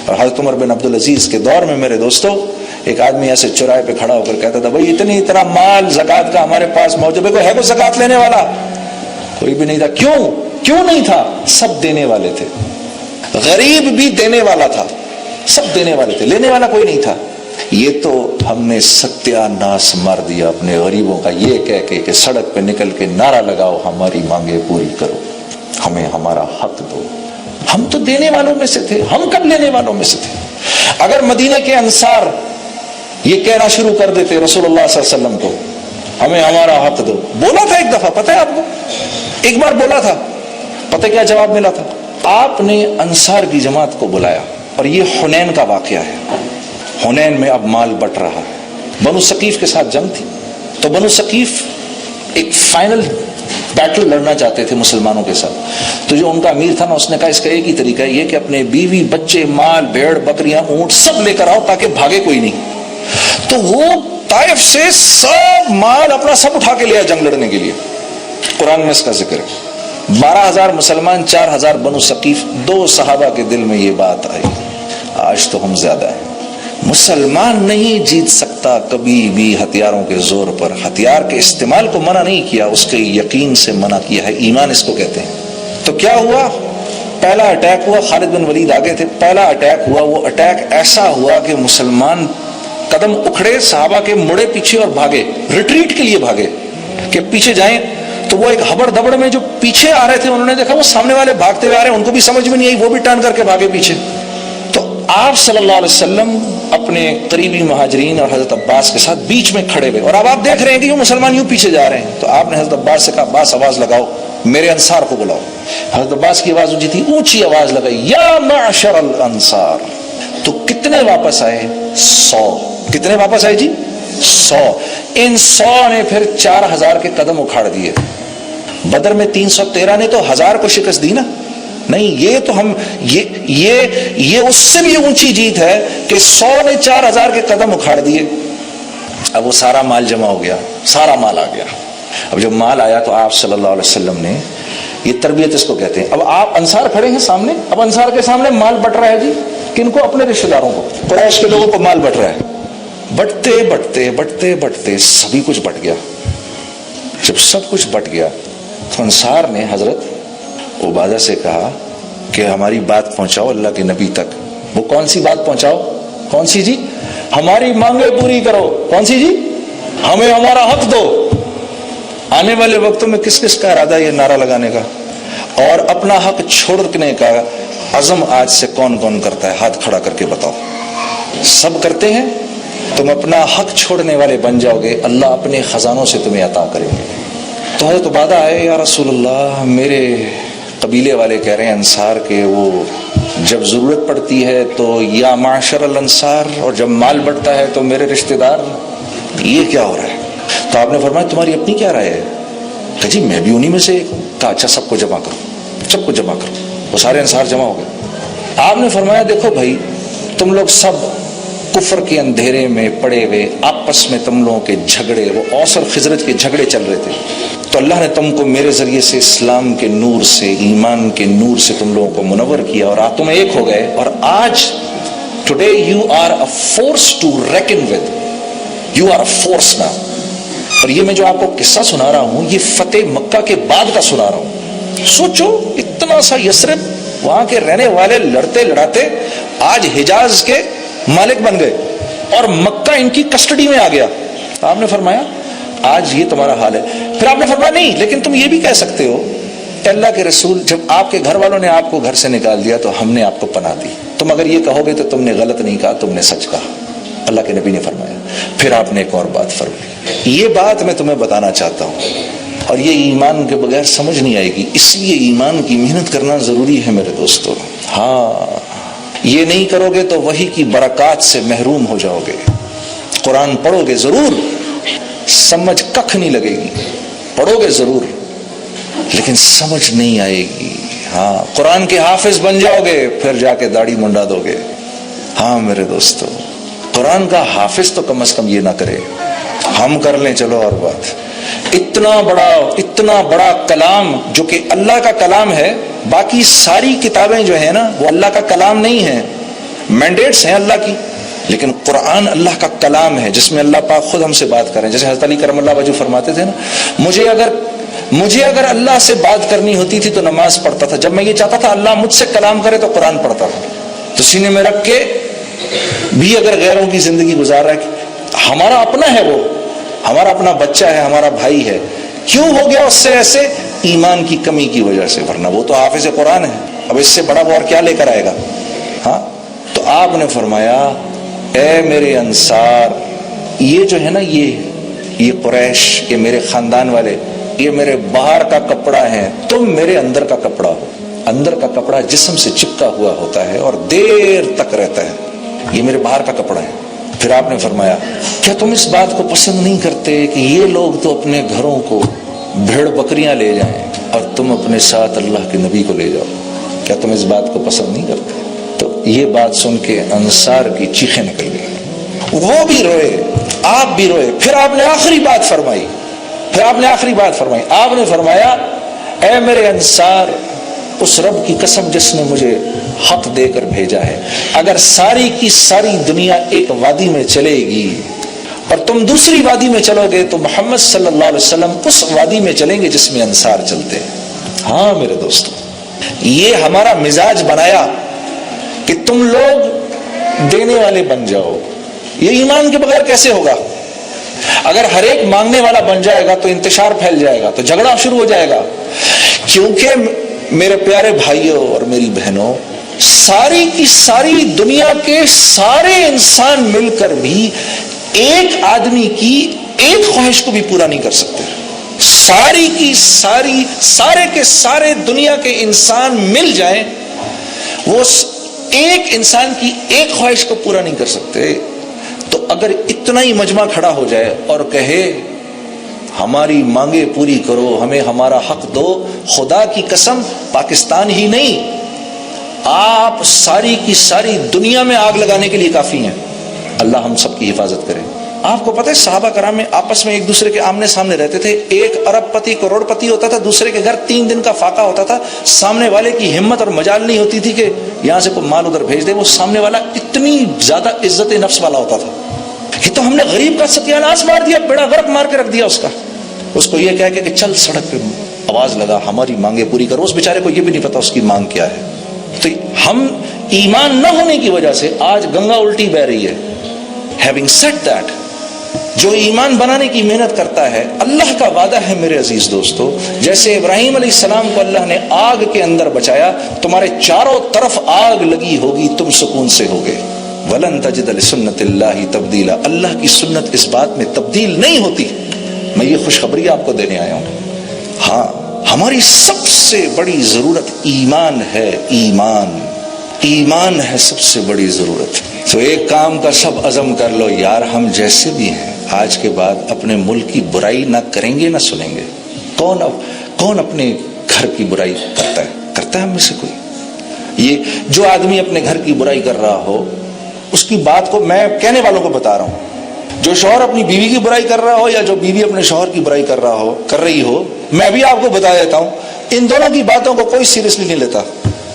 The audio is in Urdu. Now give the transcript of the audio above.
اور حضرت عمر بن عبد العزیز کے دور میں میرے دوستوں ایک آدمی ایسے چوراہے پہ کھڑا ہو کر کہتا تھا بھائی اتنا مال زکوٰۃ کا ہمارے پاس موجود ہے کوئی زکوٰۃ لینے والا؟ کوئی بھی نہیں تھا. کیوں نہیں تھا؟ سب دینے والے تھے. غریب بھی دینے والا تھا, سب دینے والے تھے, لینے والا کوئی نہیں تھا. یہ تو ہم نے ستیہ ناس مار دیا اپنے غریبوں کا یہ کہہ کے کہ سڑک پہ نکل کے نعرہ لگاؤ ہماری مانگیں پوری کرو, ہمیں ہمارا حق دو. ہم تو دینے والوں میں سے تھے, ہم کب لینے والوں میں سے تھے؟ اگر مدینہ کے انصار یہ کہنا شروع کر دیتے رسول اللہ صلی اللہ علیہ وسلم کو ہمیں ہمارا حق دو, بولا تھا ایک دفعہ, پتہ ہے آپ کو, ایک بار بولا تھا, پتہ کیا جواب ملا تھا؟ آپ نے انصار کی جماعت کو بلایا, اور یہ حنین کا واقعہ ہے. حنین میں اب مال بٹ رہا ہے. بنو ثقیف کے ساتھ جنگ تھی, تو بنو ثقیف ایک فائنل بیٹل لڑنا چاہتے تھے مسلمانوں کے ساتھ. تو جو ان کا امیر تھا نا, اس نے کہا اس کا ایک ہی طریقہ ہے یہ کہ اپنے بیوی بچے مال بھیڑ بکریاں اونٹ سب لے کر آؤ تاکہ بھاگے کوئی نہیں. تو وہ طائف سے سب مال اپنا سب اٹھا کے لیا جنگ لڑنے کے لیے. قرآن میں اس کا ذکر ہے. 12,000 مسلمان, 4,000 بنو ثقیف. 2 صحابہ کے دل میں یہ بات آئی, آج تو ہم زیادہ ہیں. مسلمان نہیں جیت سکتا کبھی بھی ہتھیاروں کے زور پر. ہتھیار کے استعمال کو منع نہیں کیا, اس کے یقین سے منع کیا ہے. ایمان اس کو کہتے ہیں. تو کیا ہوا؟ پہلا اٹیک ہوا, خالد بن ولید آگے تھے. پہلا اٹیک ہوا, وہ اٹیک ایسا ہوا کہ مسلمان قدم اکھڑے, صحابہ کے مڑے پیچھے اور بھاگے, ریٹریٹ کے لیے بھاگے کہ پیچھے جائیں. تو وہ ایک ہبڑ دبڑ میں جو پیچھے آ رہے تھے انہوں نے دیکھا وہ سامنے والے بھاگتے ہوئے آ رہے ہیں, ان کو بھی سمجھ میں نہیں آئی, وہ بھی ٹرن کر کے بھاگے پیچھے. تو آپ صلی اللہ علیہ وسلم اپنے قریبی مہاجرین اور حضرت عباس کے ساتھ بیچ میں کھڑے ہوئے, اور اب آپ دیکھ رہے ہیں کہ یہ مسلمان یوں پیچھے جا رہے ہیں. تو آپ نے حضرت عباس سے کہا عباس آواز لگاؤ, میرے انصار کو بلاؤ. حضرت عباس کی آواز اونچی تھی, اونچی آواز لگائی یا معشر الانصار. تو کتنے واپس آئے؟ 100. کتنے واپس آئے جی؟ 100. ان 100 نے پھر 4,000 کے قدم اکھاڑ دیے. بدر میں 313 نے تو 1000 کو شکست دی نا. نہیں, یہ تو ہم یہ اس سے بھی اونچی جیت ہے کہ 100 نے 4,000 کے قدم اکھاڑ دیے. اب وہ سارا مال جمع ہو گیا, سارا مال آ گیا. اب جب مال آیا تو آپ صلی اللہ علیہ وسلم نے, یہ تربیت اس کو کہتے ہیں. اب آپ انصار کھڑے ہیں سامنے, اب انصار کے سامنے مال بٹ رہا ہے جی. کن کو؟ اپنے رشتہ داروں کو, قریش کے لوگوں کو مال بٹ رہا ہے. بٹتے بٹتے بٹتے بٹتے سبھی کچھ بٹ گیا. جب سب کچھ بٹ گیا تو انصار نے حضرت عبادہ سے کہا کہ ہماری بات پہنچاؤ اللہ کے نبی تک. وہ کون سی بات پہنچاؤ؟ کون سی جی؟ ہماری مانگیں پوری کرو. کون سی جی؟ ہمیں ہمارا حق دو. آنے والے وقتوں میں کس کس کا ارادہ یہ نعرہ لگانے کا اور اپنا حق چھوڑنے کا عزم آج سے کون کون کرتا ہے؟ ہاتھ کھڑا کر کے بتاؤ. سب کرتے ہیں. تم اپنا حق چھوڑنے والے بن جاؤ گے, اللہ اپنے خزانوں سے تمہیں عطا کریں گے. تو حضرت عبادہ آئے, یا رسول اللہ میرے قبیلے والے کہہ رہے ہیں انصار کے, وہ جب ضرورت پڑتی ہے تو یا معاشر الانصار, اور جب مال بڑھتا ہے تو میرے رشتہ دار, یہ کیا ہو رہا ہے؟ تو آپ نے فرمایا تمہاری اپنی کیا رائے ہے؟ کہ جی میں بھی انہی میں سے ایک ہوں. کہا اچھا سب کو جمع کرو, سب کو جمع کرو. وہ سارے انصار جمع ہو گئے. آپ نے فرمایا دیکھو بھائی, تم لوگ سب کفر کے اندھیرے میں پڑے ہوئے, آپس میں تم لوگوں کے جھگڑے, وہ اوس اور خزرج کے جھگڑے چل رہے تھے, تو اللہ نے تم کو میرے ذریعے سے اسلام کے نور سے, ایمان کے نور سے تم لوگوں کو منور کیا, اور تم ایک ہو گئے. اور آج today you are a force to reckon with, you are a force now. اور یہ میں جو آپ کو قصہ سنا رہا ہوں یہ فتح مکہ کے بعد کا سنا رہا ہوں. سوچو اتنا سا یثرب, وہاں کے رہنے والے لڑتے لڑاتے آج حجاز کے مالک بن گئے اور مکہ ان کی کسٹڈی میں آ گیا. تو آپ نے فرمایا آج یہ تمہارا حال ہے. پھر آپ نے فرمایا نہیں, لیکن تم یہ بھی کہہ سکتے ہو کہ اللہ کے رسول جب آپ کے گھر والوں نے آپ کو گھر سے نکال دیا تو ہم نے آپ کو پناہ دی. تم اگر یہ کہو گے تو تم نے غلط نہیں کہا, تم نے سچ کہا. اللہ کے نبی نے فرمایا. پھر آپ نے ایک اور بات فرمائی. یہ بات میں تمہیں بتانا چاہتا ہوں, اور یہ ایمان کے بغیر سمجھ نہیں آئے گی, اس لیے ایمان کی محنت کرنا ضروری ہے میرے دوستو. ہاں, یہ نہیں کرو گے تو وحی کی برکات سے محروم ہو جاؤ گے. قرآن پڑھو گے ضرور, سمجھ ککھ نہیں لگے گی. پڑھو گے ضرور لیکن سمجھ نہیں آئے گی. ہاں, قرآن کے حافظ بن جاؤ گے, پھر جا کے داڑھی منڈا دو گے. ہاں میرے دوستو, قرآن کا حافظ تو کم از کم یہ نہ کرے, ہم کر لیں چلو اور بات. اتنا بڑا کلام جو کہ اللہ کا کلام ہے, باقی ساری کتابیں جو ہیں نا وہ اللہ کا کلام نہیں ہے. مینڈیٹس ہیں اللہ کی، لیکن قرآن اللہ کا کلام ہے جس میں اللہ پاک خود ہم سے بات کریں. جیسے حضرت علی کرم اللہ وجہ فرماتے تھے نا، مجھے اگر اللہ سے بات کرنی ہوتی تھی تو نماز پڑھتا تھا، جب میں یہ چاہتا تھا اللہ مجھ سے کلام کرے تو قرآن پڑھتا تھا. تو سینے میں رکھ کے بھی اگر غیروں کی زندگی گزار رہا ہے، ہمارا اپنا ہے، وہ ہمارا اپنا بچہ ہے، ہمارا بھائی ہے، کیوں ہو گیا اس سے ایسے؟ ایمان کی کمی کی وجہ سے، ورنہ وہ تو حافظ قرآن ہے، اب اس سے بڑا وہ اور کیا لے کر آئے گا. ہاں تو آپ نے فرمایا اے میرے انصار، یہ جو ہے نا یہ قریش، یہ میرے خاندان والے، یہ میرے باہر کا کپڑا ہے، تم میرے اندر کا کپڑا ہو. اندر کا کپڑا جسم سے چپکا ہوا ہوتا ہے اور دیر تک رہتا ہے، یہ میرے باہر کا کپڑا ہے. پھر آپ نے فرمایا کیا تم اس بات کو پسند نہیں کرتے کہ یہ لوگ تو اپنے گھروں کو بھیڑ بکریاں لے جائیں اور تم اپنے ساتھ اللہ کے نبی کو لے جاؤ؟ کیا تم اس بات کو پسند نہیں کرتے؟ تو یہ بات سن کے انصار کی چیخیں نکل گئی، وہ بھی روئے، آپ بھی روئے. پھر آپ نے آخری بات فرمائی، آپ نے فرمایا اے میرے انصار، اس رب کی قسم جس نے مجھے حق دے کر بھیجا ہے، اگر ساری کی ساری دنیا ایک وادی میں چلے گی اور تم دوسری وادی میں چلو گے تو محمد صلی اللہ علیہ وسلم اس وادی میں چلیں گے جس میں انصار چلتے ہیں. ہاں میرے دوستو، یہ ہمارا مزاج بنایا کہ تم لوگ دینے والے بن جاؤ. یہ ایمان کے بغیر کیسے ہوگا؟ اگر ہر ایک مانگنے والا بن جائے گا تو انتشار پھیل جائے گا، تو جھگڑا شروع ہو جائے گا. کیونکہ میرے پیارے بھائیوں اور میری بہنوں، ساری کی ساری دنیا کے سارے انسان مل کر بھی ایک آدمی کی ایک خواہش کو بھی پورا نہیں کر سکتے. ساری کی ساری، سارے کے سارے دنیا کے انسان مل جائیں، وہ ایک انسان کی ایک خواہش کو پورا نہیں کر سکتے. تو اگر اتنا ہی مجمع کھڑا ہو جائے اور کہے ہماری مانگیں پوری کرو، ہمیں ہمارا حق دو، خدا کی قسم پاکستان ہی نہیں، آپ ساری کی ساری دنیا میں آگ لگانے کے لیے کافی ہیں. اللہ ہم سب کی حفاظت کرے. آپ کو پتہ ہے صحابہ کرام میں آپس میں ایک دوسرے کے آمنے سامنے رہتے تھے. ایک ارب پتی کروڑ پتی ہوتا تھا، دوسرے کے گھر 3 دن کا فاقہ ہوتا تھا، سامنے والے کی ہمت اور مجال نہیں ہوتی تھی کہ یہاں سے کوئی مال ادھر بھیج دے. وہ سامنے والا اتنی زیادہ عزت نفس والا ہوتا تھا. یہ تو ہم نے غریب کا ستیہ ناش مار دیا، بیڑا غرق مار کے رکھ دیا اس کو یہ کہہ کے کہ چل سڑک پہ آواز لگا ہماری مانگیں پوری کرو. اس بیچارے کو یہ بھی نہیں پتا اس کی مانگ کیا ہے. تو ہم ایمان نہ ہونے کی وجہ سے آج گنگا الٹی بہ رہی ہے. Having said that, جو ایمان بنانے کی محنت کرتا ہے، اللہ کا وعدہ ہے میرے عزیز دوستو، جیسے ابراہیم علیہ السلام کو اللہ نے آگ کے اندر بچایا، تمہارے چاروں طرف آگ لگی ہوگی، تم سکون سے ہوگے. وَلَن تَجِدَ لِسُنَّتِ اللَّهِ تَبْدِيلًا، اللہ کی سنت اس بات میں تبدیل نہیں ہوتی. میں یہ خوشخبری آپ کو دینے آیا ہوں. ہاں، ہماری سب سے بڑی ضرورت ایمان ہے. ایمان ہے سب سے بڑی ضرورت. تو ایک کام کا سب عزم کر لو یار، ہم جیسے بھی ہیں آج کے بعد اپنے ملک کی برائی نہ کریں گے نہ سنیں گے. کون اپنے گھر کی برائی کرتا ہے ہم میں سے کوئی؟ یہ جو آدمی اپنے گھر کی برائی کر رہا ہو، اس کی بات کو میں کہنے والوں کو بتا رہا ہوں. جو شوہر اپنی بیوی کی برائی کر رہا ہو یا جو بیوی اپنے شوہر کی برائی کر رہی ہو، میں بھی آپ کو بتا دیتا ہوں، ان دونوں کی باتوں کو کوئی سیریسلی نہیں لیتا.